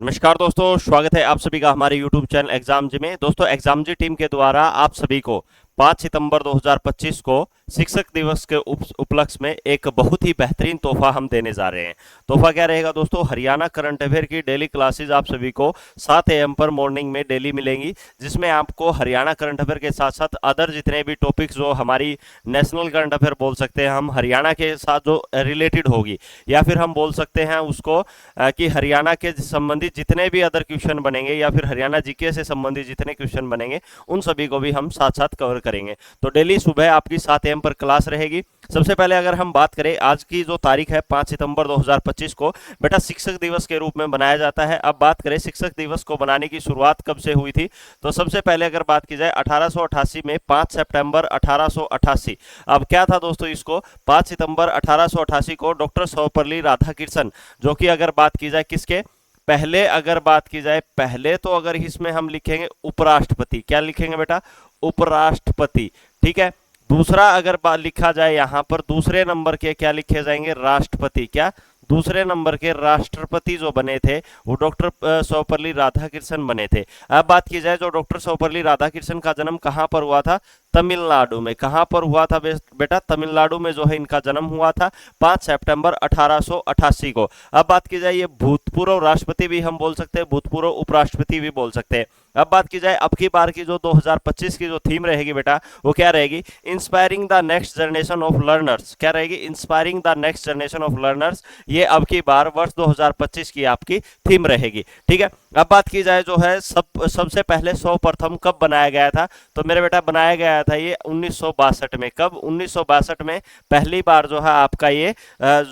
नमस्कार दोस्तों, स्वागत है आप सभी का हमारे YouTube चैनल एग्जाम जी में। दोस्तों, एग्जाम जी टीम के द्वारा आप सभी को 5 सितंबर 2025 को शिक्षक दिवस के उपलक्ष्य में एक बहुत ही बेहतरीन तोहफा हम देने जा रहे हैं। तोहफा क्या रहेगा दोस्तों? हरियाणा करंट अफेयर की डेली क्लासेज आप सभी को 7 AM पर मॉर्निंग में डेली मिलेंगी, जिसमें आपको हरियाणा करंट अफेयर के साथ साथ अदर जितने भी टॉपिक्स जो हमारी नेशनल करंट अफेयर बोल सकते हैं हम, हरियाणा के साथ जो रिलेटेड होगी, या फिर हम बोल सकते हैं उसको कि हरियाणा के संबंधित जितने भी अदर क्वेश्चन बनेंगे या फिर हरियाणा जीके से संबंधित जितने क्वेश्चन बनेंगे उन सभी को भी हम साथ साथ कवर करेंगे। तो डेली सुबह आपकी 7 AM पर क्लास रहेगी। सबसे पहले अगर हम बात करें, आज की जो तारीख है 5 सितंबर 2025 को बेटा शिक्षक दिवस के रूप में मनाया जाता है। अब बात करें शिक्षक दिवस को बनाने की शुरुआत कब से हुई थी, तो सबसे पहले अगर बात की जाए 1888 में 5 सितंबर 1888। अब क्या था दोस्तों, इसको 5 सितंबर 1888 को डॉक्टर सर्वपल्ली राधाकृष्णन, जो कि अगर बात की जाए किसके पहले, अगर बात की जाए पहले, तो अगर इसमें हम लिखेंगे उपराष्ट्रपति। क्या लिखेंगे बेटा? उपराष्ट्रपति। ठीक है। दूसरा अगर लिखा जाए यहां पर दूसरे नंबर के क्या लिखे जाएंगे? राष्ट्रपति। क्या? दूसरे नंबर के राष्ट्रपति जो बने थे वो डॉक्टर सर्वपल्ली राधाकृष्णन बने थे। अब बात की जाए, जो डॉक्टर सर्वपल्ली राधाकृष्णन का जन्म कहां पर हुआ था? तमिलनाडु में। कहां पर हुआ था बेटा? तमिलनाडु में जो है इनका जन्म हुआ था 5 सितंबर 1888 को। अब बात की जाए, ये भूतपूर्व राष्ट्रपति भी हम बोल सकते हैं, भूतपूर्व उपराष्ट्रपति भी बोल सकते हैं। अब बात की जाए, अब की बार की जो 2025 की जो थीम रहेगी बेटा, वो क्या रहेगी? Inspiring the next generation of learners. क्या रहेगी? Inspiring the next generation of learners. ये अब की बार वर्ष 2025 की आपकी थीम रहेगी। ठीक है। अब बात की जाए, जो है सबसे पहले सर्वप्रथम कब बनाया गया था, तो मेरे बेटा बनाया गया था ये 1962 में। कब? 1962 में पहली बार जो है आपका ये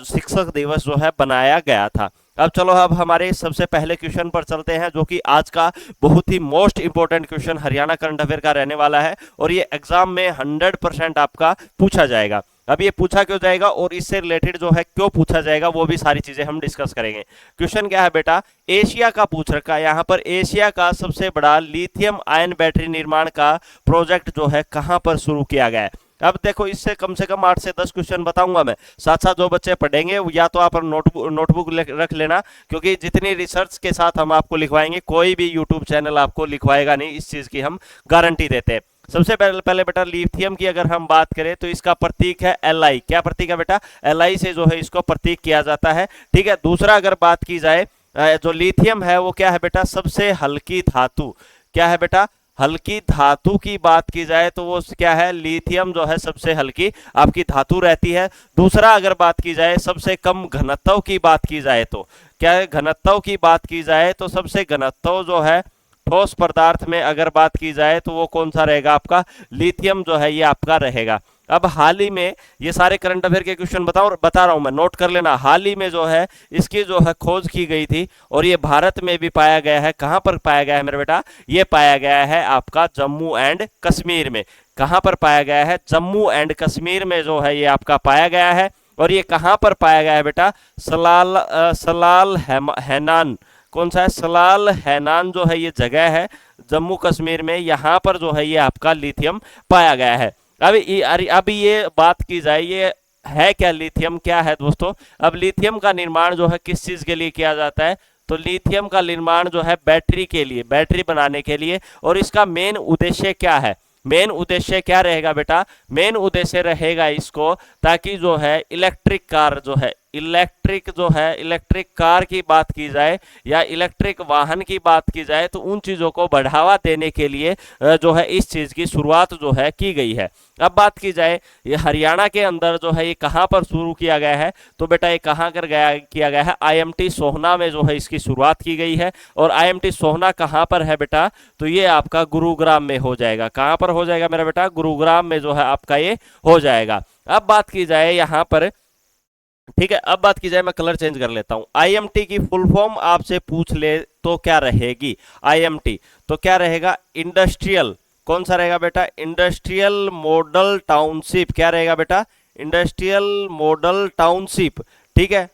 शिक्षक दिवस जो है बनाया गया था। अब चलो, अब हमारे सबसे पहले क्वेश्चन पर चलते हैं, जो कि आज का बहुत ही most important question Haryana current affair का रहने वाला है, और ये एग्जाम में 100% आपका पूछा जाएगा। अब ये पूछा क्यों जाएगा और इससे रिलेटेड जो है क्यों पूछा जाएगा, वो भी सारी चीजें हम डिस्कस करेंगे। क्वेश्चन क्या है बेटा? एशिया का पूछ रखा है यहाँ पर। एशिया का सबसे बड़ा लिथियम आयन बैटरी निर्माण का प्रोजेक्ट जो है कहां पर शुरू किया गया है? अब देखो, इससे कम से कम 8 से 10 क्वेश्चन बताऊंगा मैं, साथ साथ जो बच्चे पढ़ेंगे या तो आप नोटबुक रख लेना, क्योंकि जितनी रिसर्च के साथ हम आपको लिखवाएंगे, कोई भी यूट्यूब चैनल आपको लिखवाएगा नहीं, इस चीज की हम गारंटी देते हैं। सबसे पहले बेटा लिथियम की अगर हम बात करें तो इसका प्रतीक है Li। क्या प्रतीक है बेटा? Li से जो है इसको प्रतीक किया जाता है। ठीक है। दूसरा अगर बात की जाए, जो लिथियम है वो क्या है बेटा? सबसे हल्की धातु। क्या है बेटा? हल्की धातु की बात की जाए तो वो क्या है? लिथियम जो है सबसे हल्की आपकी धातु रहती है। दूसरा अगर बात की जाए सबसे कम घनत्व की बात की जाए तो क्या है? घनत्व की बात की जाए तो सबसे घनत्व जो है ठोस पदार्थ में अगर बात की जाए तो वो कौन सा रहेगा? आपका लिथियम जो है ये आपका रहेगा। अब हाल ही में ये सारे करंट अफेयर के क्वेश्चन बता रहा हूं मैं, नोट कर लेना। हाल ही में जो है इसकी जो है खोज की गई थी, और ये भारत में भी पाया गया है। कहां पर पाया गया है मेरे बेटा? ये पाया गया है आपका जम्मू एंड कश्मीर में। कहां पर पाया गया है? जम्मू एंड कश्मीर में जो है ये आपका पाया गया है। और ये कहां पर पाया गया है बेटा? सलाल हैनान। कौन सा है? सलाल हैनान जो है ये जगह है जम्मू कश्मीर में, यहां पर जो है ये आपका लिथियम पाया गया है। अभी ये बात की जाए, ये है क्या लिथियम? क्या है दोस्तों? अब लिथियम का निर्माण जो है किस चीज के लिए किया जाता है, तो लिथियम का निर्माण जो है बैटरी के लिए, बैटरी बनाने के लिए। और इसका मेन उद्देश्य क्या है? मेन उद्देश्य क्या रहेगा बेटा? मेन उद्देश्य रहेगा इसको, ताकि जो है इलेक्ट्रिक कार जो है, इलेक्ट्रिक कार की बात की जाए या इलेक्ट्रिक वाहन की बात की जाए, तो उन चीजों को बढ़ावा देने के लिए जो है इस चीज की शुरुआत जो है की गई है। अब बात की जाए, ये हरियाणा के अंदर जो है ये कहां पर शुरू किया गया है, तो बेटा ये कहां किया गया है? IMT सोहना में जो है इसकी शुरुआत की गई है। और IMT सोहना कहां पर है बेटा? तो ये आपका गुरुग्राम में हो जाएगा। कहां पर हो जाएगा मेरा बेटा? गुरुग्राम में जो है आपका ये हो जाएगा। अब बात की जाए यहां पर, ठीक है, अब बात की जाए, मैं कलर चेंज कर लेता हूं। IMT की फुल फॉर्म आपसे पूछ ले तो क्या रहेगी? IMT तो क्या रहेगा? इंडस्ट्रियल, कौन सा रहेगा बेटा? Industrial model township. क्या रहेगा बेटा? Industrial model township. ठीक है,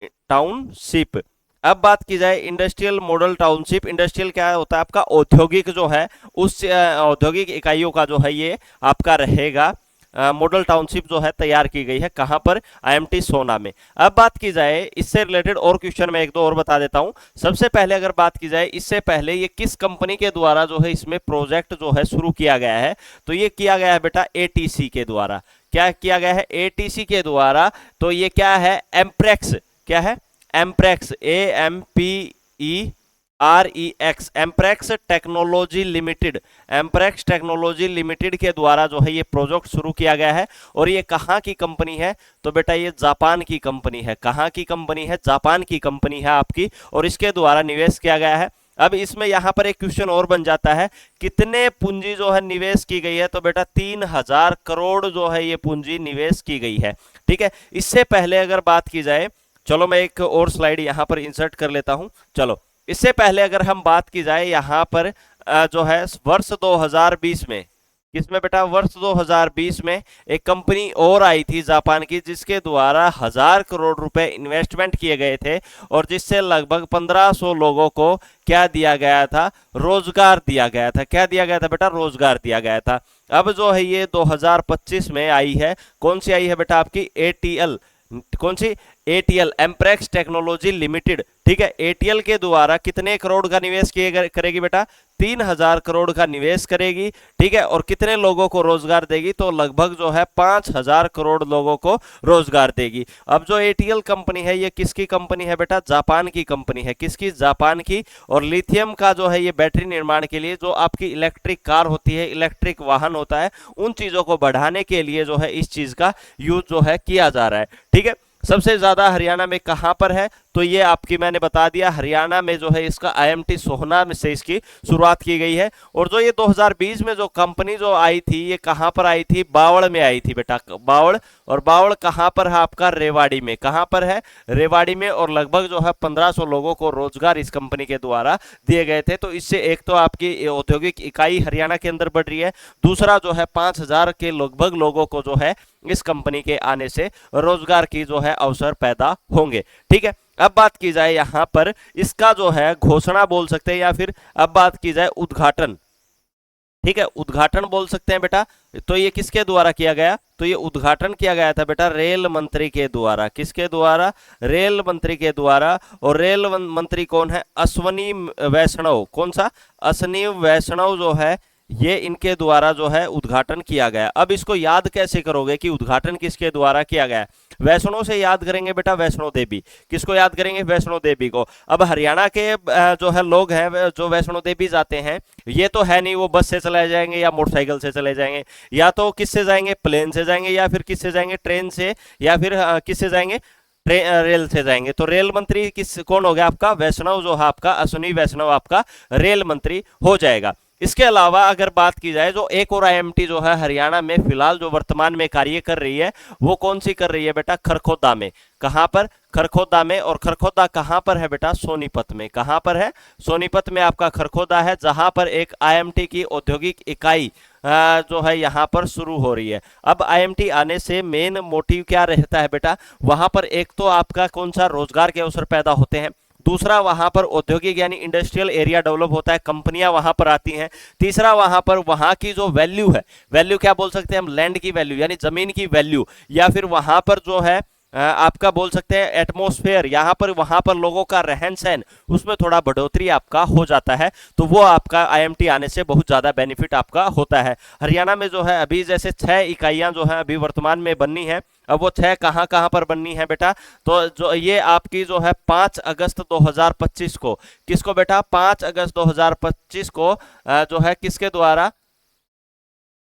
टाउनशिप। अब बात की जाए इंडस्ट्रियल मॉडल टाउनशिप, इंडस्ट्रियल क्या होता है आपका? औद्योगिक जो है, उस औद्योगिक इकाइयों का जो है ये आपका रहेगा मॉडल टाउनशिप जो है तैयार की गई है, कहां पर, आईएमटी सोना में। अब बात की जाए इससे रिलेटेड और क्वेश्चन मैं एक दो और बता देता हूं। सबसे पहले अगर बात की जाए इससे पहले ये किस कंपनी के द्वारा जो है इसमें प्रोजेक्ट जो है शुरू किया गया है, तो ये किया गया है बेटा एटीसी के द्वारा। क्या किया गया है, एटीसी के द्वारा। तो ये क्या है, एम्प्रेक्स, क्या है, Amperex, AMPEREX, Amperex technology limited, Amperex technology limited के द्वारा जो है ये प्रोजेक्ट शुरू किया गया है। और ये कहाँ की कंपनी है, तो बेटा ये जापान की कंपनी है। कहाँ की कंपनी है, जापान की कंपनी है आपकी, और इसके द्वारा निवेश किया गया है। अब इसमें यहां पर एक क्वेश्चन और बन जाता है, कितने पूंजी जो है निवेश की गई है, तो बेटा 3000 करोड़ जो है ये पूंजी निवेश की गई है। ठीक है, इससे पहले अगर बात की जाए, चलो मैं एक और स्लाइड यहां पर इंसर्ट कर लेता हूं। चलो इससे पहले अगर हम बात की जाए यहां पर जो है वर्ष 2020 में, किसमें बेटा, वर्ष 2020 में एक कंपनी और आई थी जापान की, जिसके द्वारा 1000 करोड़ रुपए इन्वेस्टमेंट किए गए थे, और जिससे लगभग 1500 लोगों को क्या दिया गया था, रोजगार दिया गया था। क्या दिया गया था बेटा, रोजगार दिया गया था। अब जो है ये 2025 में आई है, कौन सी आई है बेटा, आपकी एटीएल, कौन सी, एटीएल, एम्प्रेक्स टेक्नोलॉजी लिमिटेड। ठीक है, एटीएल के द्वारा कितने करोड़ का निवेश करेगी बेटा, 3000 करोड़ का निवेश करेगी। ठीक है, और कितने लोगों को रोजगार देगी, तो लगभग जो है 5000 करोड़ लोगों को रोजगार देगी। अब जो एटीएल कंपनी है ये किसकी कंपनी है बेटा, जापान की कंपनी है। किसकी, जापान की। और लिथियम का जो है ये बैटरी निर्माण के लिए, जो आपकी इलेक्ट्रिक कार होती है, इलेक्ट्रिक वाहन होता है, उन चीजों को बढ़ाने के लिए जो है इस चीज का यूज जो है किया जा रहा है। ठीक है, सबसे ज्यादा हरियाणा में कहां पर है, तो ये आपकी मैंने बता दिया, हरियाणा में जो है इसका आईएमटी सोहना में से इसकी शुरुआत की गई है। और जो ये 2020 में जो कंपनी जो आई थी, ये कहां पर आई थी, बावड़ में आई थी बेटा, बावड़। और बावड़ कहां पर है आपका, रेवाड़ी में। कहां पर है, रेवाड़ी में। और लगभग जो है 1500 लोगों को रोजगार इस कंपनी के द्वारा दिए गए थे। तो इससे एक तो आपकी औद्योगिक इकाई हरियाणा के अंदर बढ़ रही है, दूसरा जो है 5000 के लगभग लोगों को जो है इस कंपनी के आने से रोजगार की जो है अवसर पैदा होंगे। ठीक है, अब बात की जाए यहां पर इसका जो है घोषणा बोल सकते हैं, या फिर अब बात की जाए उद्घाटन। ठीक है, उद्घाटन बोल सकते हैं बेटा। तो ये किसके द्वारा किया गया, तो ये उद्घाटन किया गया था बेटा रेल मंत्री के द्वारा। किसके द्वारा, रेल मंत्री के द्वारा। और रेल मंत्री कौन है, अश्वनी वैष्णव। कौन सा, अश्वनी वैष्णव जो है, ये इनके द्वारा जो है उद्घाटन किया गया। अब इसको याद कैसे करोगे कि उद्घाटन किसके द्वारा किया गया, वैष्णो से याद करेंगे बेटा, वैष्णो देवी। किसको याद करेंगे, वैष्णो देवी को। अब हरियाणा के जो है लोग हैं जो वैष्णो देवी जाते हैं, ये तो है नहीं वो बस से चले जाएंगे या मोटरसाइकिल से चले जाएंगे, या तो किससे जाएंगे, प्लेन से जाएंगे, या फिर किससे जाएंगे, ट्रेन से, या फिर किससे जाएंगे, रेल से जाएंगे। तो रेल मंत्री किस कौन हो गया आपका, वैष्णव जो है आपका, अश्विनी वैष्णव आपका रेल मंत्री हो जाएगा। इसके अलावा अगर बात की जाए, जो एक और आईएमटी जो है हरियाणा में फिलहाल जो वर्तमान में कार्य कर रही है, वो कौन सी कर रही है बेटा, खरखोदा में। कहां पर, खरखोदा में। और खरखोदा कहां पर है बेटा, सोनीपत में। कहां पर है, सोनीपत में आपका खरखोदा है, जहां पर एक आईएमटी की औद्योगिक इकाई जो है यहां पर शुरू हो रही है। अब आईएमटी आने से मेन मोटिव क्या रहता है बेटा, वहां पर एक तो आपका कौन सा, रोजगार के अवसर पैदा होते हैं, दूसरा वहां पर औद्योगिक यानी इंडस्ट्रियल एरिया डेवलप होता है, कंपनियां वहां पर आती हैं, तीसरा वहां पर वहां की जो वैल्यू है, वैल्यू क्या बोल सकते हैं हम, लैंड की वैल्यू यानी जमीन की वैल्यू, या फिर वहां पर जो है आपका बोल सकते हैं एटमॉस्फेयर, यहाँ पर वहां पर लोगों का रहन सहन, उसमें थोड़ा बढ़ोतरी आपका हो जाता है। तो वो आपका आईएमटी आने से बहुत ज्यादा बेनिफिट आपका होता है। हरियाणा में जो है अभी जैसे 6 इकाइयां जो है अभी वर्तमान में बननी है, अब वो 6 कहां कहां पर बननी है बेटा, तो जो ये आपकी जो है 5 अगस्त 2025 को, किसको बेटा, 5 अगस्त 2025 को जो है किसके द्वारा,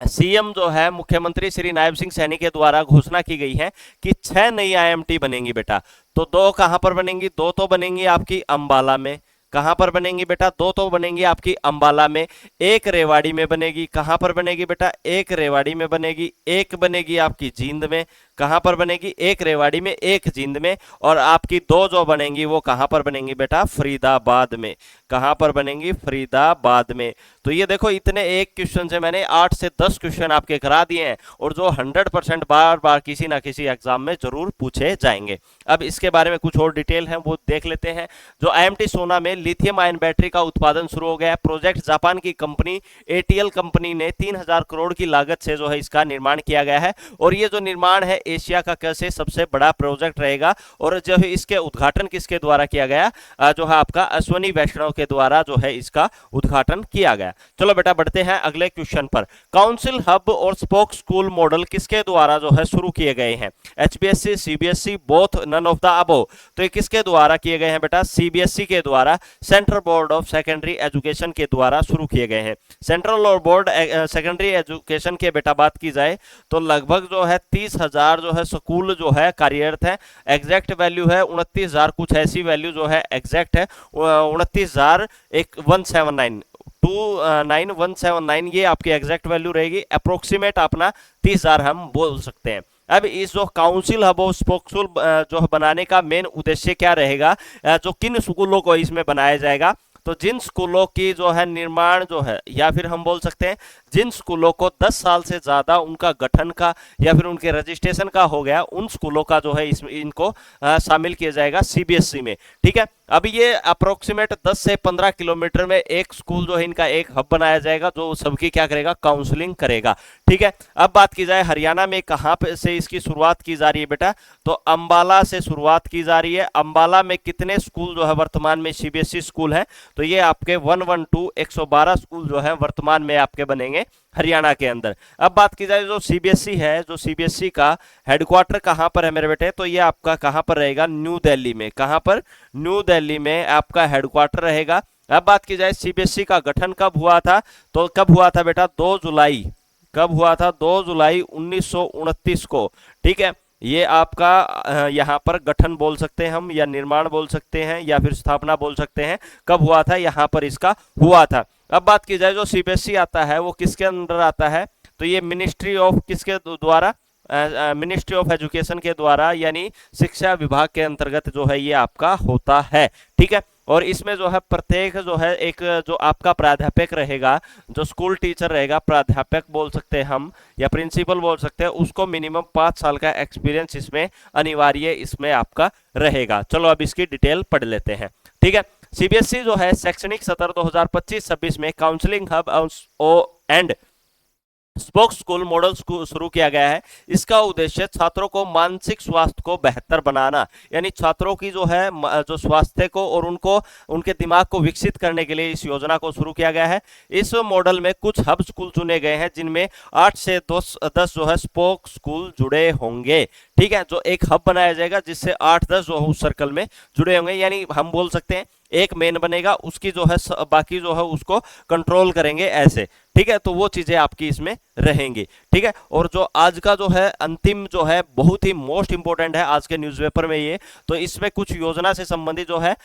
सीएम जो है मुख्यमंत्री श्री नायब सिंह सैनी के द्वारा घोषणा की गई है कि 6 नई आईएमटी बनेंगी बेटा। तो 2 कहां पर बनेंगी, 2 तो बनेंगी आपकी अंबाला में। कहां पर बनेंगी बेटा, 2 तो बनेंगी आपकी अंबाला में, 1 रेवाड़ी में बनेगी। कहां पर बनेगी बेटा, 1 रेवाड़ी में बनेगी, 1 बनेगी आपकी जींद में। कहां पर बनेगी? एक रेवाड़ी में, एक जींद में, और आपकी दो जो बनेंगी वो कहां पर बनेंगी बेटा? फरीदाबाद में। कहां पर बनेंगी? फरीदाबाद में। तो ये देखो, इतने एक क्वेश्चन से मैंने 8 से 10 क्वेश्चन आपके करा दिए हैं, और जो 100% बार बार किसी ना किसी एग्जाम में जरूर पूछे जाएंगे। अब इसके बारे में कुछ और डिटेल है वो देख लेते हैं। जो IMT सोना में लिथियम आयन बैटरी का उत्पादन शुरू हो गया है। प्रोजेक्ट जापान की कंपनी ATL कंपनी ने 3000 करोड़ की लागत से जो है इसका निर्माण किया गया है, और ये जो निर्माण है एशिया का कैसे सबसे बड़ा प्रोजेक्ट रहेगा। और जो है इसके उद्घाटन किसके द्वारा किया गया? जो है आपका अश्वनी वैष्णव के द्वारा जो है इसका उद्घाटन किया गया। चलो बेटा बढ़ते हैं अगले क्वेश्चन पर। काउंसिल हब और स्पोक स्कूल मॉडल किसके द्वारा जो है शुरू किए गए हैं? HBSC, CBSE, both, none of the above. तो ये किसके द्वारा किए गए हैं बेटा? CBSE के द्वारा, central board of secondary education के द्वारा शुरू किए गए हैं। सेंट्रल और बोर्ड सेकेंडरी एजुकेशन के बेटा बात की जाए तो लगभग जो है 30,000 जो है स्कूल जो है कार्यरत है। एग्जैक्ट वैल्यू है 29,000, कुछ ऐसी वैल्यू जो है एग्जैक्ट है 29,179 29179, ये आपकी एग्जैक्ट वैल्यू रहेगी। अप्रोक्सीमेट अपना 30,000 हम बोल सकते हैं। अब इस जो काउंसिल हब और स्पोक स्कूल जो बनाने का मेन उद्देश्य क्या रहेगा? जो किन स्कूलों को इसमें बनाया जाएगा? तो जिन स्कूलों की जो है निर्माण जो है, या फिर हम बोल सकते हैं जिन स्कूलों को 10 साल से ज्यादा उनका गठन का या फिर उनके रजिस्ट्रेशन का हो गया, उन स्कूलों का जो है इसमें इनको शामिल किया जाएगा CBSE में। ठीक है, अब ये अप्रोक्सीमेट 10 से 15 किलोमीटर में एक स्कूल जो है इनका एक हब बनाया जाएगा, जो सबकी क्या करेगा? काउंसलिंग करेगा। ठीक है, अब बात की जाए हरियाणा में कहां पे से इसकी शुरुआत की जा रही है बेटा? तो अंबाला से शुरुआत की जा रही है। अंबाला में कितने स्कूल जो है वर्तमान में CBSE स्कूल है? तो ये आपके 112 स्कूल जो है वर्तमान में आपके बनेंगे हरियाणा के अंदर। अब बात की जाए जो CBSE है, जो CBSE का हेडक्वार्टर कहां पर है मेरे बेटे? तो ये आपका कहां पर रहेगा? न्यू दिल्ली में। कहां पर? न्यू दिल्ली में आपका हेडक्वार्टर रहेगा। अब बात की जाए CBSE का गठन कब हुआ था? तो कब हुआ था बेटा? 2 जुलाई। कब हुआ था? 2 जुलाई 1929 को। ठीक है, ये आपका यहाँ पर गठन बोल सकते हैं हम, या निर्माण बोल सकते हैं, या फिर स्थापना बोल सकते हैं। कब हुआ था? यहाँ पर इसका हुआ था। अब बात की जाए जो CBSE आता है वो किसके अंदर आता है? तो ये मिनिस्ट्री ऑफ किसके द्वारा? मिनिस्ट्री ऑफ एजुकेशन के द्वारा, यानी शिक्षा विभाग के अंतर्गत जो है ये आपका होता है। ठीक है, और इसमें जो है प्रत्येक जो है एक जो आपका प्राध्यापक रहेगा, जो स्कूल टीचर रहेगा, प्राध्यापक बोल सकते हैं हम या प्रिंसिपल बोल सकते हैं, उसको मिनिमम 5 साल का एक्सपीरियंस इसमें अनिवार्य इसमें आपका रहेगा। चलो अब इसकी डिटेल पढ़ लेते हैं। ठीक है, CBSE जो है शैक्षणिक सत्र 2025-26 में counselling hub and spoke school model शुरू किया गया है। इसका उद्देश्य छात्रों को मानसिक स्वास्थ्य को बेहतर बनाना, यानी छात्रों की जो है जो स्वास्थ्य को और उनको उनके दिमाग को विकसित करने के लिए इस योजना को शुरू किया गया है। इस मॉडल में कुछ हब स्कूल चुने गए हैं, जिनमें 8 से 10 जो है स्पोक स्कूल जुड़े होंगे। ठीक है, जो एक हब बनाया जाएगा जिससे 8-10 जो है उस सर्कल में जुड़े होंगे, यानी हम बोल सकते हैं एक मेन बनेगा, उसकी जो है बाकी जो है उसको कंट्रोल करेंगे ऐसे। ठीक है, तो वो चीजें आपकी इसमें रहेंगी। ठीक है, और जो आज का जो है अंतिम जो है बहुत ही मोस्ट इंपोर्टेंट है आज के न्यूज़पेपर में ये, तो इसमें कुछ योजना से संबंधित जो है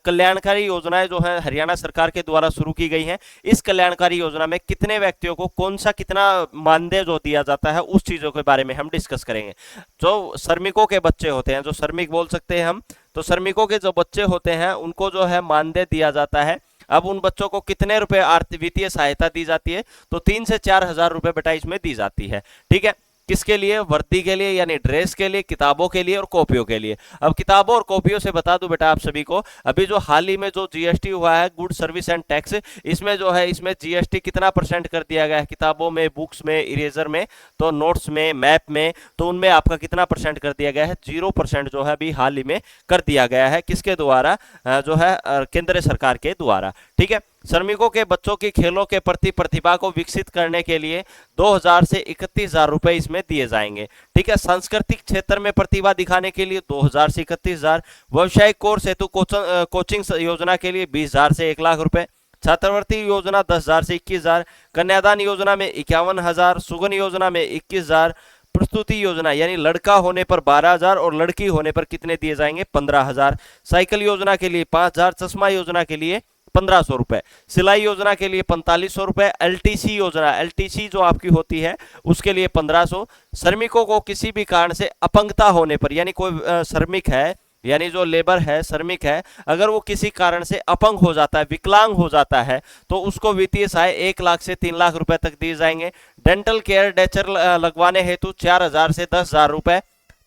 कल्याणकारी योजनाएं जो है हरियाणा सरकार के द्वारा शुरू की गई हैं। इस कल्याणकारी योजना में कितने व्यक्तियों को कौन सा कितना मानदेय जो दिया जाता है, उस चीजों के बारे में हम डिस्कस करेंगे। जो श्रमिकों के बच्चे होते हैं, जो श्रमिक बोल सकते हैं हम, तो श्रमिकों के जो बच्चे होते हैं उनको जो है मानदेय दिया जाता है। अब उन बच्चों को कितने रुपए आर्थिक वित्तीय सहायता दी जाती है? तो 3 से 4 हजार रुपए बेटा इसमें दी जाती है। ठीक है, किसके लिए? वर्दी के लिए, यानी ड्रेस के लिए, किताबों के लिए और कॉपियों के लिए। अब किताबों और कॉपियों से बता दूं बेटा आप सभी को, अभी जो हाल ही में जो GST हुआ है, गुड सर्विस एंड टैक्स, इसमें जो है इसमें GST कितना % कर दिया गया है? किताबों में, बुक्स में, इरेजर में, तो नोट्स में, मैप में, तो उनमें आपका कितना % कर दिया गया है? 0% जो है अभी हाल ही में कर दिया गया है। किसके द्वारा? जो है केंद्र सरकार के द्वारा। ठीक है, श्रमिकों के बच्चों की खेलों के प्रति प्रतिभा को विकसित करने के लिए 2000 से 31,000 रुपए इसमें दिए जाएंगे। ठीक है, सांस्कृतिक क्षेत्र में प्रतिभा दिखाने के लिए 2000 से 31,000, व्यावसायिक कोर्स हेतु कोचिंग योजना के लिए 20,000 से 1,00,000 रुपए, छात्रवृत्ति योजना 10,000 से 21,000, कन्यादान योजना में 51,000, सुगन योजना में 21,000, प्रस्तुति योजना यानी लड़का होने पर 12,000 और लड़की होने पर कितने दिए जाएंगे? 15,000, साइकिल योजना के लिए 5,000, चश्मा योजना के लिए 1500 रुपए, सिलाई योजना के लिए 4500 रुपए, एलटीसी योजना, एलटीसी जो आपकी होती है उसके लिए 1500। श्रमिकों को किसी भी कारण से अपंगता होने पर, यानी कोई श्रमिक है, यानी जो लेबर है, श्रमिक है, अगर वो किसी कारण से अपंग हो जाता है, विकलांग हो जाता है, तो उसको वित्तीय सहाय 1 लाख से 3 लाख रुपए तक दिए जाएंगे। डेंटल केयर डेचर लगवाने हेतु 4000 से 10,000 रुपए।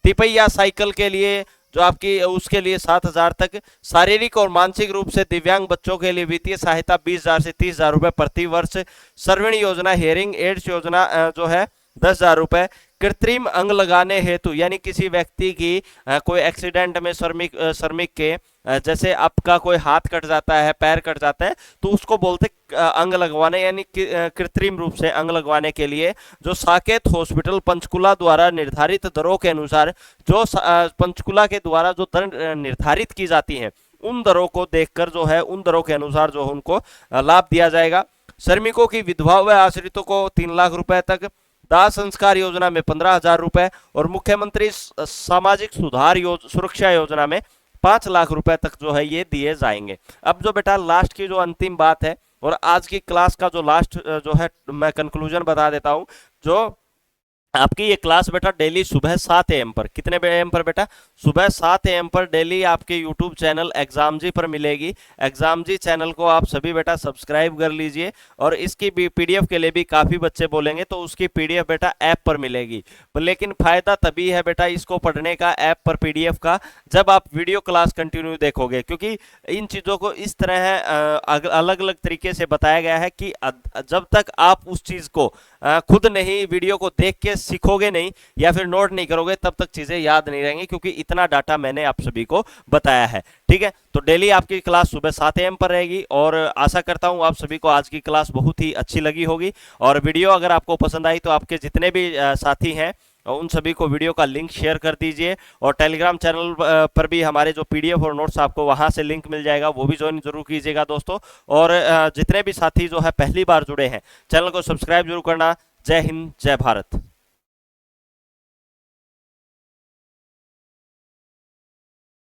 तिपैया साइकिल के लिए जो आपकी उसके लिए 7,000 तक। शारीरिक और मानसिक रूप से दिव्यांग बच्चों के लिए वित्तीय सहायता 20,000 से 30,000 रुपए प्रति वर्ष। सर्वण योजना, हेयरिंग एड्स योजना जो है 10,000 रुपए। कृत्रिम अंग लगाने हेतु, यानी किसी व्यक्ति की कोई एक्सीडेंट में श्रमिक के जैसे आपका कोई हाथ कट जाता है, पैर कट जाता है, तो उसको बोलते अंग लगवाने, यानी कृत्रिम रूप से अंग लगवाने के लिए जो साकेत हॉस्पिटल पंचकुला द्वारा निर्धारित दरों के अनुसार, जो पंचकुला के द्वारा जो दर निर्धारित की जाती हैं, उन दरों को देखकर जो है, उन दरों के अनुसार जो उनको लाभ दिया जाएगा। श्रमिकों की विधवा व आश्रितों को 3 लाख रुपए तक। दाह संस्कार योजना में 15,000 रुपए और मुख्यमंत्री सामाजिक सुधार सुरक्षा योजना में 5 लाख रुपए तक जो है ये दिए जाएंगे। अब जो बेटा लास्ट की जो अंतिम बात है और आज की क्लास का जो लास्ट जो है मैं कंक्लूजन बता देता हूं। जो आपकी ये क्लास बेटा डेली सुबह 7 AM पर, कितने AM पर बेटा? सुबह 7 AM पर डेली आपके यूट्यूब चैनल एग्जाम जी पर मिलेगी। एग्जाम जी चैनल को आप सभी बेटा सब्सक्राइब कर लीजिए और इसकी भी पीडीएफ के लिए भी काफ़ी बच्चे बोलेंगे तो उसकी पीडीएफ बेटा ऐप पर मिलेगी। लेकिन फ़ायदा तभी है बेटा इसको पढ़ने का ऐप पर पीडीएफ का, जब आप वीडियो क्लास कंटिन्यू देखोगे, क्योंकि इन चीज़ों को इस तरह अलग अलग तरीके से बताया गया है कि जब तक आप उस चीज़ को खुद नहीं वीडियो को देख के सीखोगे नहीं या फिर नोट नहीं करोगे, तब तक चीजें याद नहीं रहेंगी, क्योंकि इतना डाटा मैंने आप सभी को बताया है। ठीक है, तो डेली आपकी क्लास सुबह 7 AM पर रहेगी और आशा करता हूं आप सभी को आज की क्लास बहुत ही अच्छी लगी होगी। और वीडियो अगर आपको पसंद आई तो आपके जितने भी साथी हैं उन सभी को वीडियो का लिंक शेयर कर दीजिए और टेलीग्राम चैनल पर भी हमारे जो पीडीएफ और नोट्स आपको वहां से लिंक मिल जाएगा, वो भी ज्वाइन जरूर कीजिएगा दोस्तों। और जितने भी साथी जो है पहली बार जुड़े हैं, चैनल को सब्सक्राइब जरूर करना। जय हिंद, जय भारत।